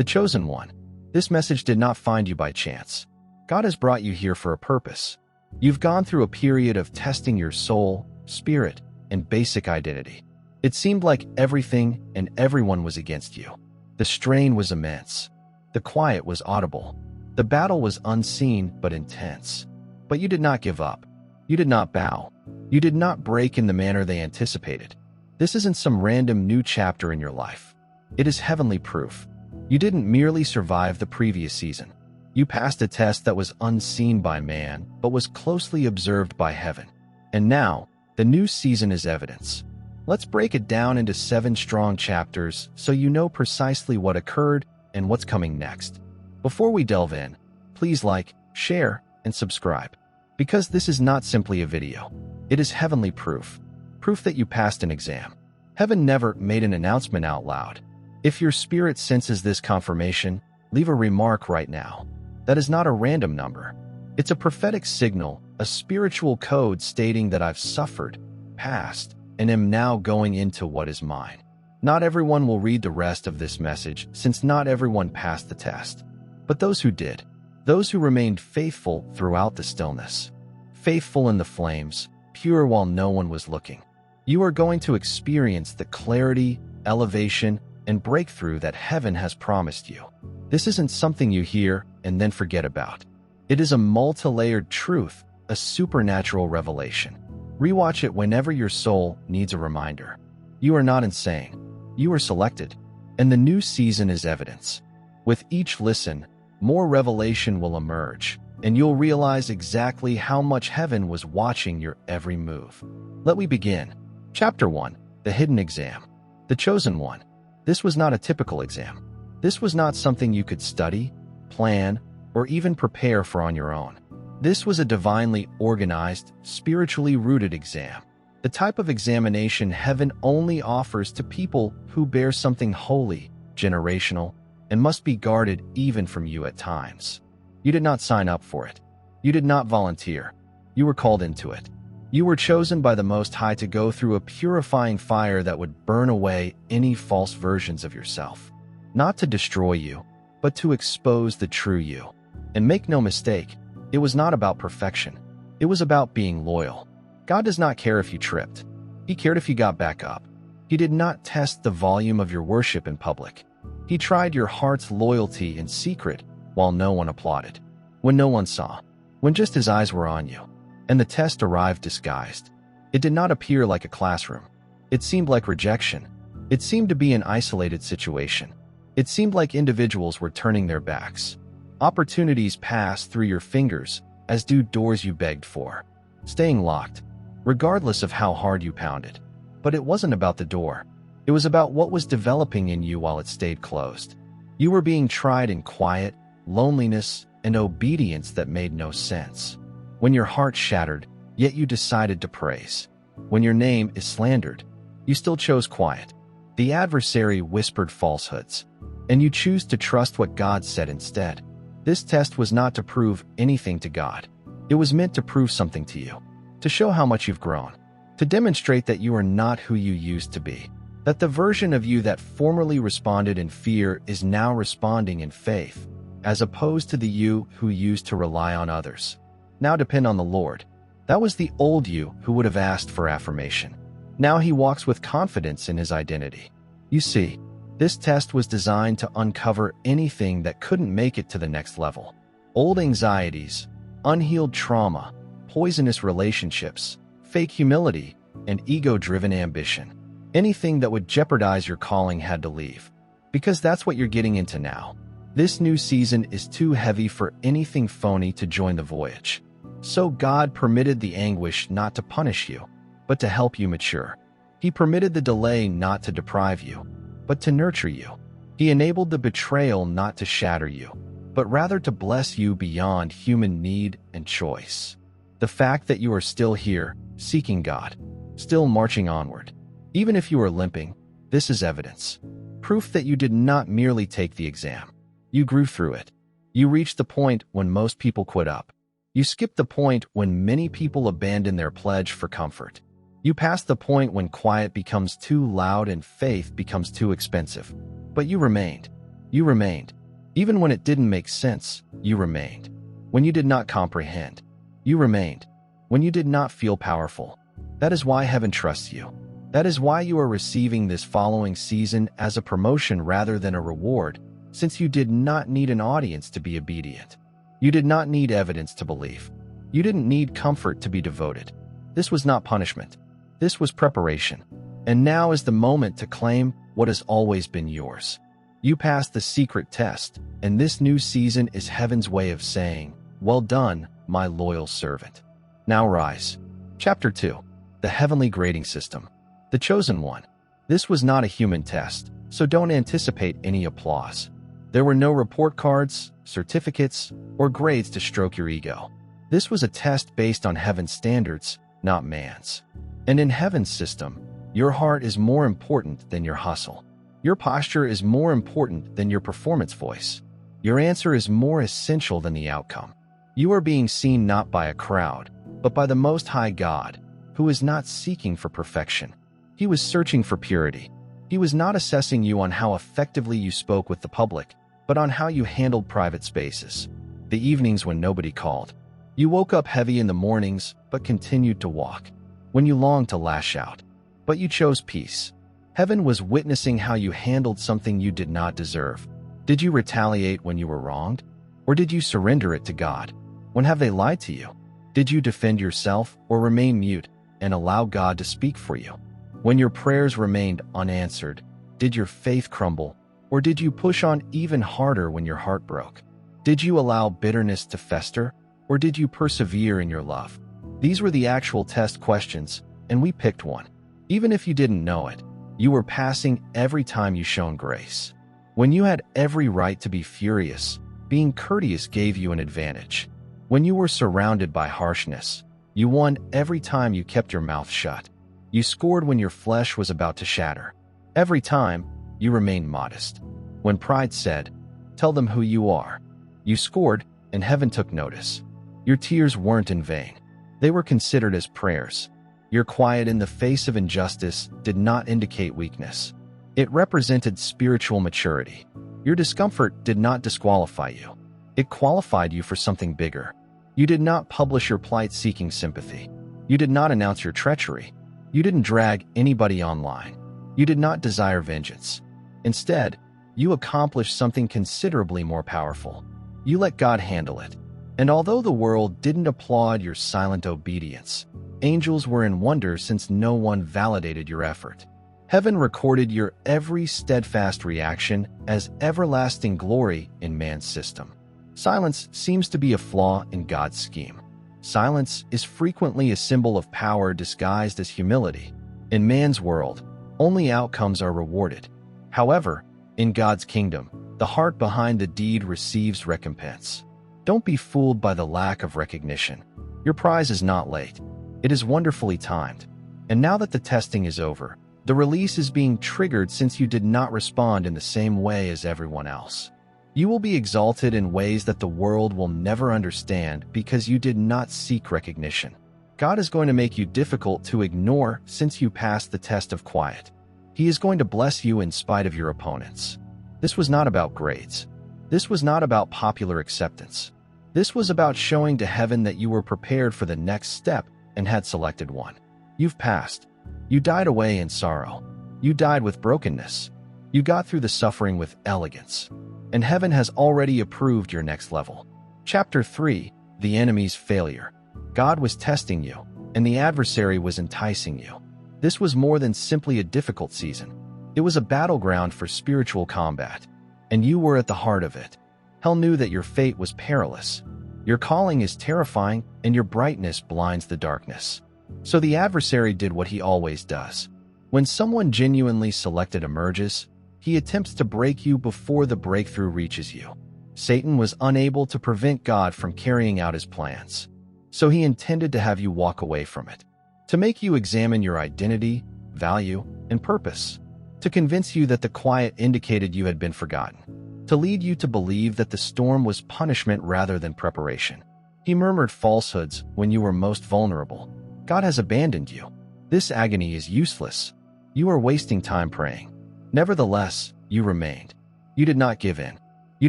The Chosen One. This message did not find you by chance. God has brought you here for a purpose. You've gone through a period of testing your soul, spirit, and basic identity. It seemed like everything and everyone was against you. The strain was immense. The quiet was audible. The battle was unseen but intense. But you did not give up. You did not bow. You did not break in the manner they anticipated. This isn't some random new chapter in your life. It is heavenly proof. You didn't merely survive the previous season. You passed a test that was unseen by man, but was closely observed by heaven. And now, the new season is evidence. Let's break it down into 7 strong chapters so you know precisely what occurred and what's coming next. Before we delve in, please like, share, and subscribe. Because this is not simply a video. It is heavenly proof. Proof that you passed an exam. Heaven never made an announcement out loud. If your spirit senses this confirmation, leave a remark right now. That is not a random number. It's a prophetic signal, a spiritual code stating that I've suffered, passed, and am now going into what is mine. Not everyone will read the rest of this message since not everyone passed the test. But those who did, those who remained faithful throughout the stillness, faithful in the flames, pure while no one was looking, you are going to experience the clarity, elevation, and breakthrough that heaven has promised you. This isn't something you hear and then forget about. It is a multi-layered truth, a supernatural revelation. Rewatch it whenever your soul needs a reminder. You are not insane. You are selected. And the new season is evidence. With each listen, more revelation will emerge, and you'll realize exactly how much heaven was watching your every move. Let me begin. Chapter 1. The Hidden Exam. The Chosen One. This was not a typical exam. This was not something you could study, plan, or even prepare for on your own. This was a divinely organized, spiritually rooted exam. The type of examination heaven only offers to people who bear something holy, generational, and must be guarded even from you at times. You did not sign up for it. You did not volunteer. You were called into it. You were chosen by the Most High to go through a purifying fire that would burn away any false versions of yourself. Not to destroy you, but to expose the true you. And make no mistake, it was not about perfection. It was about being loyal. God does not care if you tripped. He cared if you got back up. He did not test the volume of your worship in public. He tried your heart's loyalty in secret while no one applauded, when no one saw, when just his eyes were on you. And the test arrived disguised. It did not appear like a classroom. It seemed like rejection. It seemed to be an isolated situation. It seemed like individuals were turning their backs. Opportunities passed through your fingers, as do doors you begged for, staying locked, regardless of how hard you pounded. But it wasn't about the door. It was about what was developing in you while it stayed closed. You were being tried in quiet, loneliness, and obedience that made no sense. When your heart shattered, yet you decided to praise. When your name is slandered, you still chose quiet. The adversary whispered falsehoods, and you choose to trust what God said instead. This test was not to prove anything to God. It was meant to prove something to you, to show how much you've grown, to demonstrate that you are not who you used to be, that the version of you that formerly responded in fear is now responding in faith, as opposed to the you who used to rely on others. Now depend on the Lord. That was the old you who would have asked for affirmation. Now he walks with confidence in his identity. You see, this test was designed to uncover anything that couldn't make it to the next level. Old anxieties, unhealed trauma, poisonous relationships, fake humility, and ego-driven ambition. Anything that would jeopardize your calling had to leave. Because that's what you're getting into now. This new season is too heavy for anything phony to join the voyage. So God permitted the anguish not to punish you, but to help you mature. He permitted the delay not to deprive you, but to nurture you. He enabled the betrayal not to shatter you, but rather to bless you beyond human need and choice. The fact that you are still here, seeking God, still marching onward, even if you are limping, this is evidence. Proof that you did not merely take the exam. You grew through it. You reached the point when most people quit up. You skipped the point when many people abandon their pledge for comfort. You passed the point when quiet becomes too loud and faith becomes too expensive. But you remained. You remained. Even when it didn't make sense, you remained. When you did not comprehend, you remained. When you did not feel powerful. That is why heaven trusts you. That is why you are receiving this following season as a promotion rather than a reward, since you did not need an audience to be obedient. You did not need evidence to believe. You didn't need comfort to be devoted. This was not punishment. This was preparation. And now is the moment to claim what has always been yours. You passed the secret test, and this new season is heaven's way of saying, "Well done, my loyal servant." Now rise. Chapter 2. The Heavenly Grading System. The Chosen One. This was not a human test, so don't anticipate any applause. There were no report cards, certificates, or grades to stroke your ego. This was a test based on heaven's standards, not man's. And in heaven's system, your heart is more important than your hustle. Your posture is more important than your performance voice. Your answer is more essential than the outcome. You are being seen not by a crowd, but by the Most High God, who is not seeking for perfection. He was searching for purity. He was not assessing you on how effectively you spoke with the public, but on how you handled private spaces. The evenings when nobody called. You woke up heavy in the mornings, but continued to walk. When you longed to lash out, but you chose peace. Heaven was witnessing how you handled something you did not deserve. Did you retaliate when you were wronged? Or did you surrender it to God? When have they lied to you? Did you defend yourself or remain mute and allow God to speak for you? When your prayers remained unanswered, did your faith crumble, or did you push on even harder when your heart broke? Did you allow bitterness to fester, or did you persevere in your love? These were the actual test questions, and we picked one. Even if you didn't know it, you were passing every time you shown grace. When you had every right to be furious, being courteous gave you an advantage. When you were surrounded by harshness, you won every time you kept your mouth shut. You scored when your flesh was about to shatter. Every time, you remained modest. When pride said, "Tell them who you are," you scored, and heaven took notice. Your tears weren't in vain. They were considered as prayers. Your quiet in the face of injustice did not indicate weakness. It represented spiritual maturity. Your discomfort did not disqualify you. It qualified you for something bigger. You did not publish your plight seeking sympathy. You did not announce your treachery. You didn't drag anybody online. You did not desire vengeance. Instead, you accomplished something considerably more powerful. You let God handle it. And although the world didn't applaud your silent obedience, angels were in wonder since no one validated your effort. Heaven recorded your every steadfast reaction as everlasting glory in man's system. Silence seems to be a flaw in God's scheme. Silence is frequently a symbol of power disguised as humility. In man's world, only outcomes are rewarded. However, in God's kingdom, the heart behind the deed receives recompense. Don't be fooled by the lack of recognition. Your prize is not late. It is wonderfully timed. And now that the testing is over, the release is being triggered since you did not respond in the same way as everyone else. You will be exalted in ways that the world will never understand because you did not seek recognition. God is going to make you difficult to ignore since you passed the test of quiet. He is going to bless you in spite of your opponents. This was not about grades. This was not about popular acceptance. This was about showing to heaven that you were prepared for the next step and had selected one. You've passed. You died away in sorrow. You died with brokenness. You got through the suffering with elegance. And heaven has already approved your next level. Chapter 3. The Enemy's Failure. God was testing you, and the adversary was enticing you. This was more than simply a difficult season. It was a battleground for spiritual combat, and you were at the heart of it. Hell knew that your fate was perilous. Your calling is terrifying, and your brightness blinds the darkness. So the adversary did what he always does. When someone genuinely selected emerges, he attempts to break you before the breakthrough reaches you. Satan was unable to prevent God from carrying out his plans, so he intended to have you walk away from it, to make you examine your identity, value, and purpose, to convince you that the quiet indicated you had been forgotten, to lead you to believe that the storm was punishment rather than preparation. He murmured falsehoods when you were most vulnerable. God has abandoned you. This agony is useless. You are wasting time praying. Nevertheless, you remained. You did not give in. You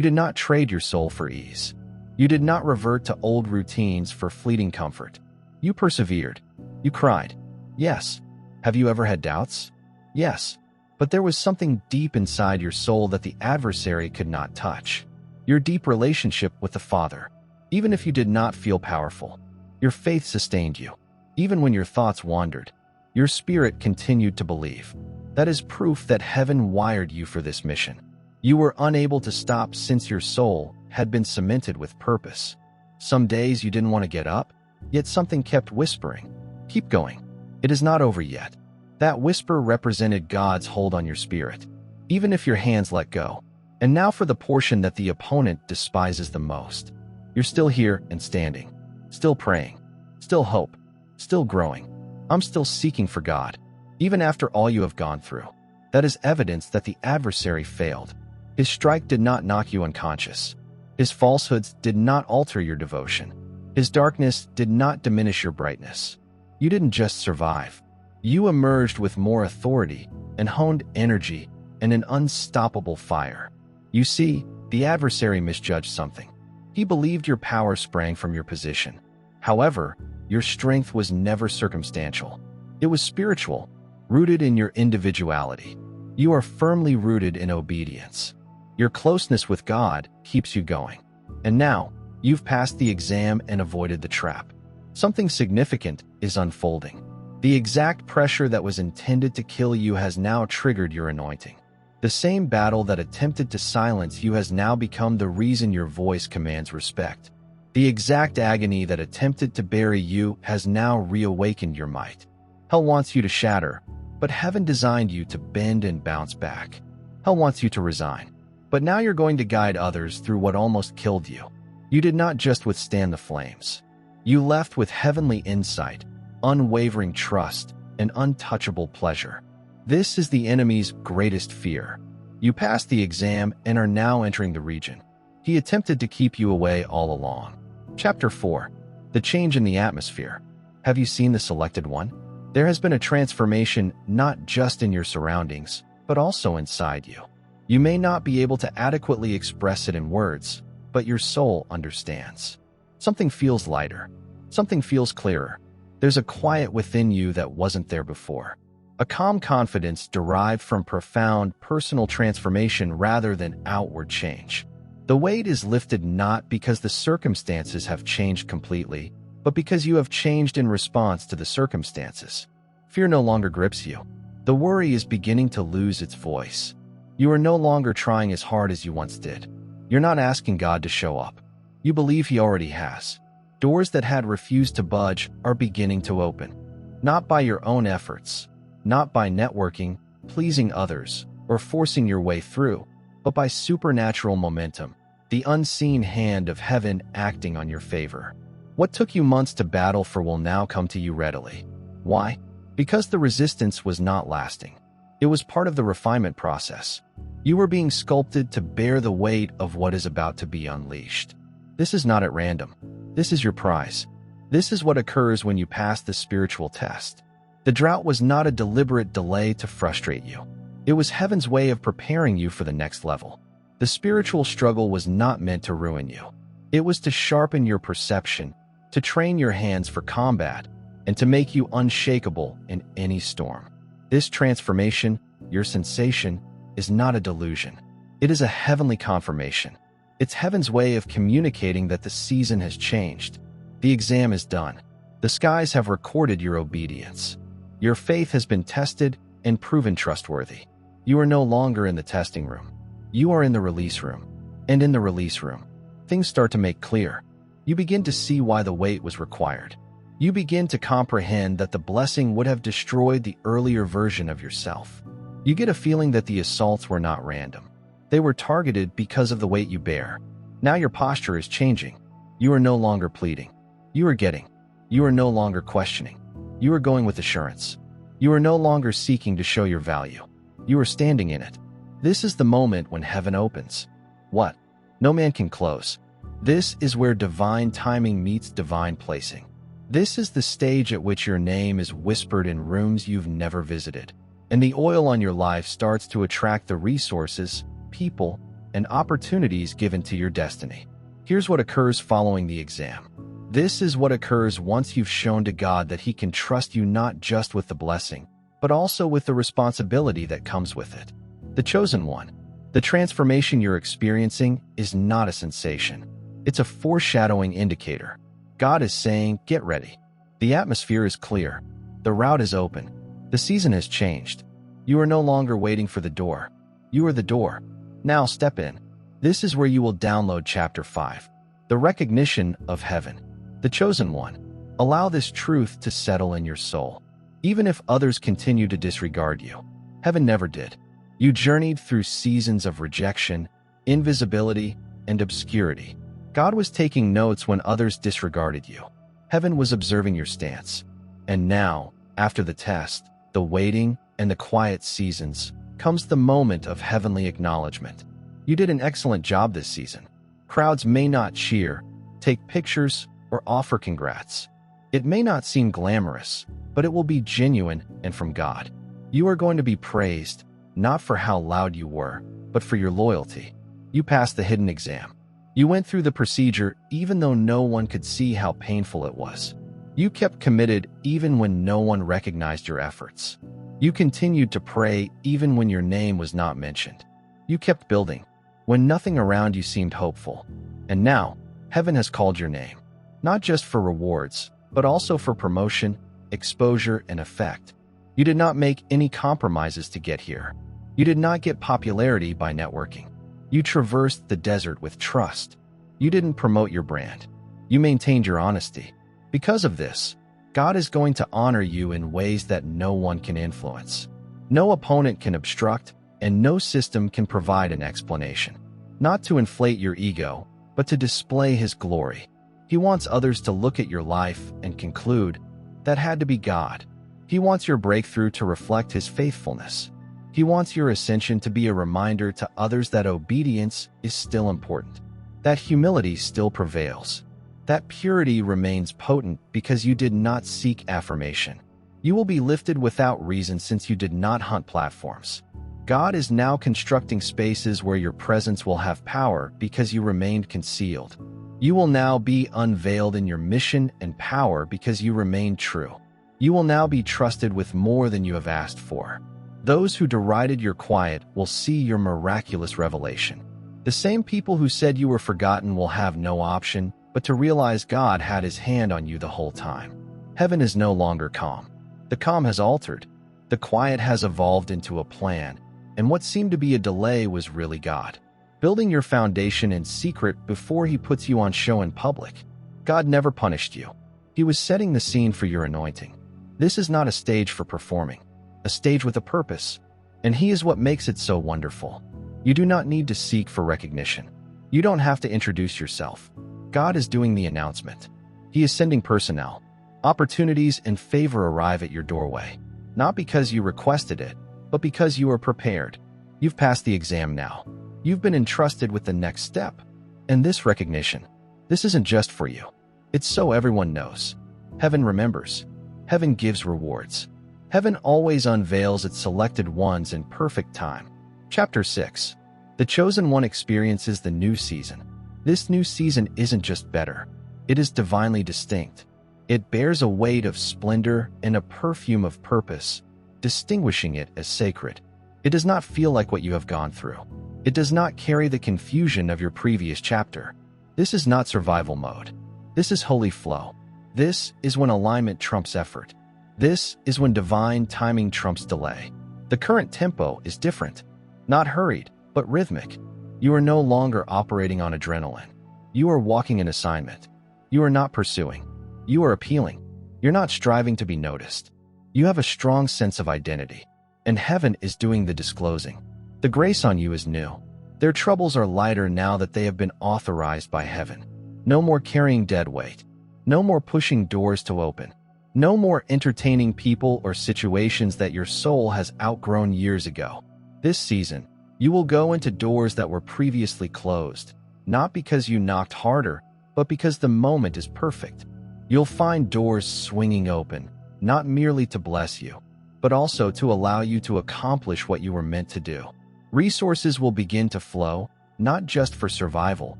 did not trade your soul for ease. You did not revert to old routines for fleeting comfort. You persevered. You cried. Yes. Have you ever had doubts? Yes. But there was something deep inside your soul that the adversary could not touch. Your deep relationship with the Father. Even if you did not feel powerful, your faith sustained you. Even when your thoughts wandered, your spirit continued to believe. That is proof that heaven wired you for this mission. You were unable to stop since your soul had been cemented with purpose. Some days you didn't want to get up, yet something kept whispering, "Keep going. It is not over yet." That whisper represented God's hold on your spirit, even if your hands let go. And now for the portion that the opponent despises the most. You're still here and standing, still praying, still hope, still growing. I'm still seeking for God, even after all you have gone through. That is evidence that the adversary failed. His strike did not knock you unconscious. His falsehoods did not alter your devotion. His darkness did not diminish your brightness. You didn't just survive. You emerged with more authority and honed energy and an unstoppable fire. You see, the adversary misjudged something. He believed your power sprang from your position. However, your strength was never circumstantial. It was spiritual, rooted in your individuality. You are firmly rooted in obedience. Your closeness with God keeps you going. And now, you've passed the exam and avoided the trap. Something significant is unfolding. The exact pressure that was intended to kill you has now triggered your anointing. The same battle that attempted to silence you has now become the reason your voice commands respect. The exact agony that attempted to bury you has now reawakened your might. Hell wants you to shatter, but heaven designed you to bend and bounce back. Hell wants you to resign, but now you're going to guide others through what almost killed you. You did not just withstand the flames. You left with heavenly insight, unwavering trust, and untouchable pleasure. This is the enemy's greatest fear. You passed the exam and are now entering the region. He attempted to keep you away all along. Chapter 4. The change in the atmosphere. Have you seen the selected one? There has been a transformation not just in your surroundings, but also inside you. You may not be able to adequately express it in words, but your soul understands. Something feels lighter. Something feels clearer. There's a quiet within you that wasn't there before. A calm confidence derived from profound personal transformation rather than outward change. The weight is lifted not because the circumstances have changed completely, but because you have changed in response to the circumstances. Fear no longer grips you. The worry is beginning to lose its voice. You are no longer trying as hard as you once did. You're not asking God to show up. You believe He already has. Doors that had refused to budge are beginning to open. Not by your own efforts, not by networking, pleasing others, or forcing your way through, but by supernatural momentum, the unseen hand of heaven acting on your favor. What took you months to battle for will now come to you readily. Why? Because the resistance was not lasting. It was part of the refinement process. You were being sculpted to bear the weight of what is about to be unleashed. This is not at random. This is your prize. This is what occurs when you pass the spiritual test. The drought was not a deliberate delay to frustrate you. It was heaven's way of preparing you for the next level. The spiritual struggle was not meant to ruin you. It was to sharpen your perception, to train your hands for combat, and to make you unshakable in any storm. This transformation, your sensation, is not a delusion. It is a heavenly confirmation. It's heaven's way of communicating that the season has changed. The exam is done. The skies have recorded your obedience. Your faith has been tested and proven trustworthy. You are no longer in the testing room. You are in the release room. And in the release room, things start to make clear. You begin to see why the wait was required. You begin to comprehend that the blessing would have destroyed the earlier version of yourself. You get a feeling that the assaults were not random. They were targeted because of the weight you bear. Now your posture is changing. You are no longer pleading. You are getting. You are no longer questioning. You are going with assurance. You are no longer seeking to show your value. You are standing in it. This is the moment when heaven opens. What? No man can close. This is where divine timing meets divine placing. This is the stage at which your name is whispered in rooms you've never visited, and the oil on your life starts to attract the resources, people, and opportunities given to your destiny. Here's what occurs following the exam. This is what occurs once you've shown to God that He can trust you not just with the blessing, but also with the responsibility that comes with it. The chosen one. The transformation you're experiencing is not a sensation. It's a foreshadowing indicator. God is saying, get ready. The atmosphere is clear. The route is open. The season has changed. You are no longer waiting for the door. You are the door. Now step in. This is where you will download Chapter 5. The recognition of heaven. The chosen one. Allow this truth to settle in your soul. Even if others continue to disregard you, heaven never did. You journeyed through seasons of rejection, invisibility, and obscurity. God was taking notes when others disregarded you. Heaven was observing your stance. And now, after the test, the waiting, and the quiet seasons, comes the moment of heavenly acknowledgement. You did an excellent job this season. Crowds may not cheer, take pictures, or offer congrats. It may not seem glamorous, but it will be genuine and from God. You are going to be praised, not for how loud you were, but for your loyalty. You passed the hidden exam. You went through the procedure even though no one could see how painful it was. You kept committed even when no one recognized your efforts. You continued to pray even when your name was not mentioned. You kept building when nothing around you seemed hopeful. And now, heaven has called your name, not just for rewards, but also for promotion, exposure, and effect. You did not make any compromises to get here. You did not get popularity by networking. You traversed the desert with trust. You didn't promote your brand. You maintained your honesty. Because of this, God is going to honor you in ways that no one can influence. No opponent can obstruct, and no system can provide an explanation. Not to inflate your ego, but to display His glory. He wants others to look at your life and conclude, that had to be God. He wants your breakthrough to reflect His faithfulness. He wants your ascension to be a reminder to others that obedience is still important, that humility still prevails, that purity remains potent because you did not seek affirmation. You will be lifted without reason since you did not hunt platforms. God is now constructing spaces where your presence will have power because you remained concealed. You will now be unveiled in your mission and power because you remained true. You will now be trusted with more than you have asked for. Those who derided your quiet will see your miraculous revelation. The same people who said you were forgotten will have no option but to realize God had His hand on you the whole time. Heaven is no longer calm. The calm has altered. The quiet has evolved into a plan, and what seemed to be a delay was really God, building your foundation in secret before He puts you on show in public. God never punished you. He was setting the scene for your anointing. This is not a stage for performing, a stage with a purpose, and He is what makes it so wonderful. You do not need to seek for recognition. You don't have to introduce yourself. God is doing the announcement. He is sending personnel. Opportunities and favor arrive at your doorway, not because you requested it, but because you are prepared. You've passed the exam now. You've been entrusted with the next step. And this recognition, this isn't just for you. It's so everyone knows. Heaven remembers. Heaven gives rewards. Heaven always unveils its selected ones in perfect time. Chapter 6. The chosen one experiences the new season. This new season isn't just better. It is divinely distinct. It bears a weight of splendor and a perfume of purpose, distinguishing it as sacred. It does not feel like what you have gone through. It does not carry the confusion of your previous chapter. This is not survival mode. This is holy flow. This is when alignment trumps effort. This is when divine timing trumps delay. The current tempo is different, not hurried, but rhythmic. You are no longer operating on adrenaline. You are walking an assignment. You are not pursuing. You are appealing. You're not striving to be noticed. You have a strong sense of identity, and heaven is doing the disclosing. The grace on you is new. Their troubles are lighter now that they have been authorized by heaven. No more carrying dead weight. No more pushing doors to open. No more entertaining people or situations that your soul has outgrown years ago. This season, you will go into doors that were previously closed, not because you knocked harder, but because the moment is perfect. You'll find doors swinging open, not merely to bless you, but also to allow you to accomplish what you were meant to do. Resources will begin to flow, not just for survival,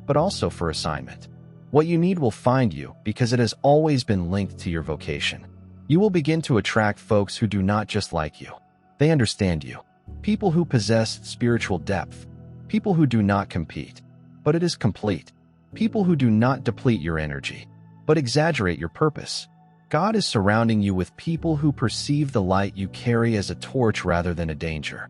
but also for assignment. What you need will find you because it has always been linked to your vocation. You will begin to attract folks who do not just like you. They understand you. People who possess spiritual depth. People who do not compete, but it is complete. People who do not deplete your energy, but exaggerate your purpose. God is surrounding you with people who perceive the light you carry as a torch rather than a danger.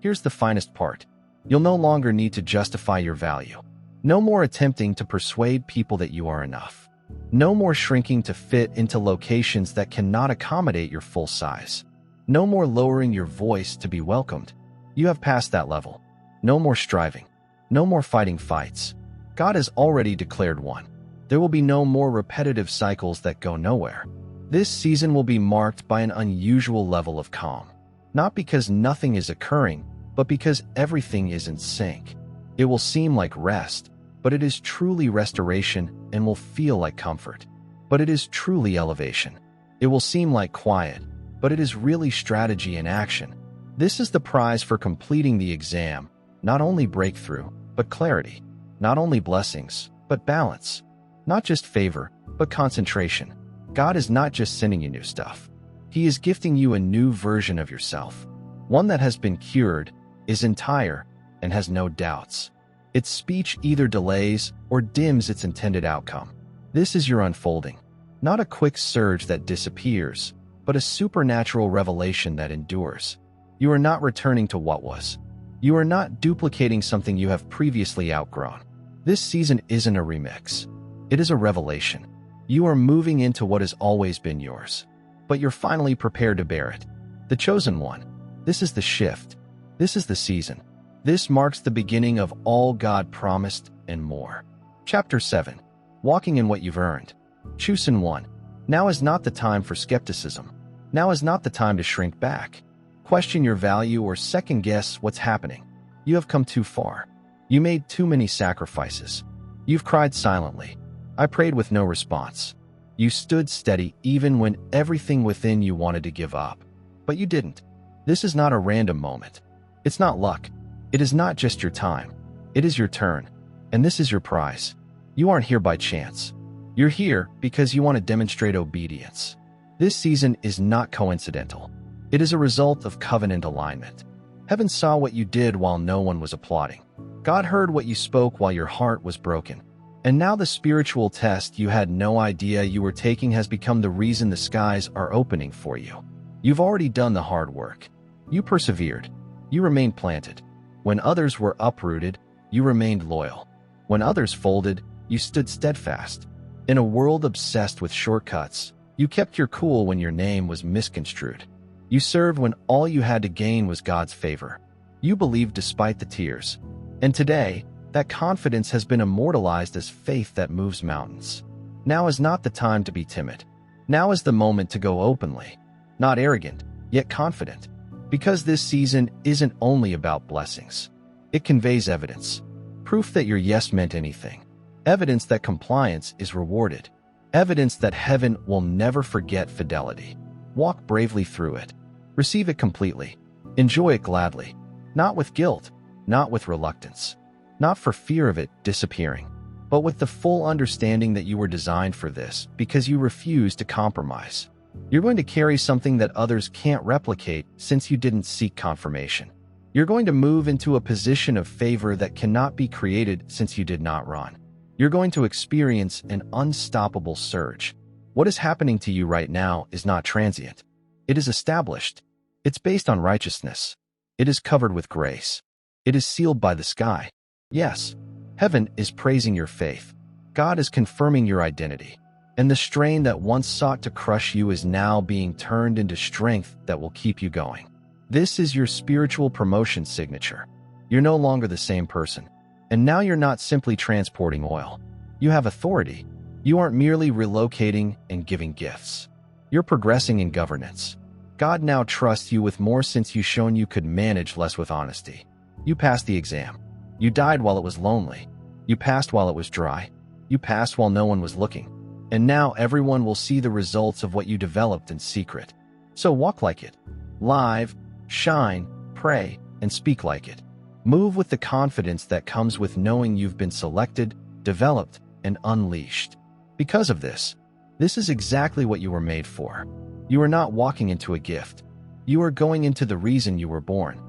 Here's the finest part. You'll no longer need to justify your value. No more attempting to persuade people that you are enough. No more shrinking to fit into locations that cannot accommodate your full size. No more lowering your voice to be welcomed. You have passed that level. No more striving. No more fighting fights. God has already declared one. There will be no more repetitive cycles that go nowhere. This season will be marked by an unusual level of calm. Not because nothing is occurring, but because everything is in sync. It will seem like rest, but it is truly restoration and will feel like comfort. But it is truly elevation. It will seem like quiet, but it is really strategy in action. This is the prize for completing the exam, not only breakthrough, but clarity. Not only blessings, but balance. Not just favor, but concentration. God is not just sending you new stuff. He is gifting you a new version of yourself. One that has been cured, is entire, and has no doubts. Its speech either delays or dims its intended outcome. This is your unfolding. Not a quick surge that disappears, but a supernatural revelation that endures. You are not returning to what was. You are not duplicating something you have previously outgrown. This season isn't a remix. It is a revelation. You are moving into what has always been yours. But you're finally prepared to bear it. The chosen one. This is the shift. This is the season. This marks the beginning of all God promised and more. Chapter 7. Walking in what you've earned. Chosen one. Now is not the time for skepticism. Now is not the time to shrink back. Question your value or second-guess what's happening. You have come too far. You made too many sacrifices. You've cried silently. I prayed with no response. You stood steady even when everything within you wanted to give up. But you didn't. This is not a random moment. It's not luck. It is not just your time. It is your turn. And this is your prize. You aren't here by chance. You're here because you want to demonstrate obedience. This season is not coincidental. It is a result of covenant alignment. Heaven saw what you did while no one was applauding. God heard what you spoke while your heart was broken. And now the spiritual test you had no idea you were taking has become the reason the skies are opening for you. You've already done the hard work. You persevered. You remained planted. When others were uprooted, you remained loyal. When others folded, you stood steadfast. In a world obsessed with shortcuts, you kept your cool when your name was misconstrued. You served when all you had to gain was God's favor. You believed despite the tears. And today, that confidence has been immortalized as faith that moves mountains. Now is not the time to be timid. Now is the moment to go openly. Not arrogant, yet confident. Because this season isn't only about blessings. It conveys evidence. Proof that your yes meant anything. Evidence that compliance is rewarded. Evidence that heaven will never forget fidelity. Walk bravely through it. Receive it completely. Enjoy it gladly. Not with guilt, not with reluctance. Not for fear of it disappearing, but with the full understanding that you were designed for this because you refuse to compromise. You're going to carry something that others can't replicate since you didn't seek confirmation. You're going to move into a position of favor that cannot be created since you did not run. You're going to experience an unstoppable surge. What is happening to you right now is not transient. It is established. It's based on righteousness. It is covered with grace. It is sealed by the sky. Yes, heaven is praising your faith. God is confirming your identity. And the strain that once sought to crush you is now being turned into strength that will keep you going. This is your spiritual promotion signature. You're no longer the same person. And now you're not simply transporting oil. You have authority. You aren't merely relocating and giving gifts. You're progressing in governance. God now trusts you with more since you've shown you could manage less with honesty. You passed the exam. You died while it was lonely. You passed while it was dry. You passed while no one was looking. And now everyone will see the results of what you developed in secret. So walk like it. Live, shine, pray, and speak like it. Move with the confidence that comes with knowing you've been selected, developed, and unleashed. Because of this is exactly what you were made for. You are not walking into a gift. You are going into the reason you were born.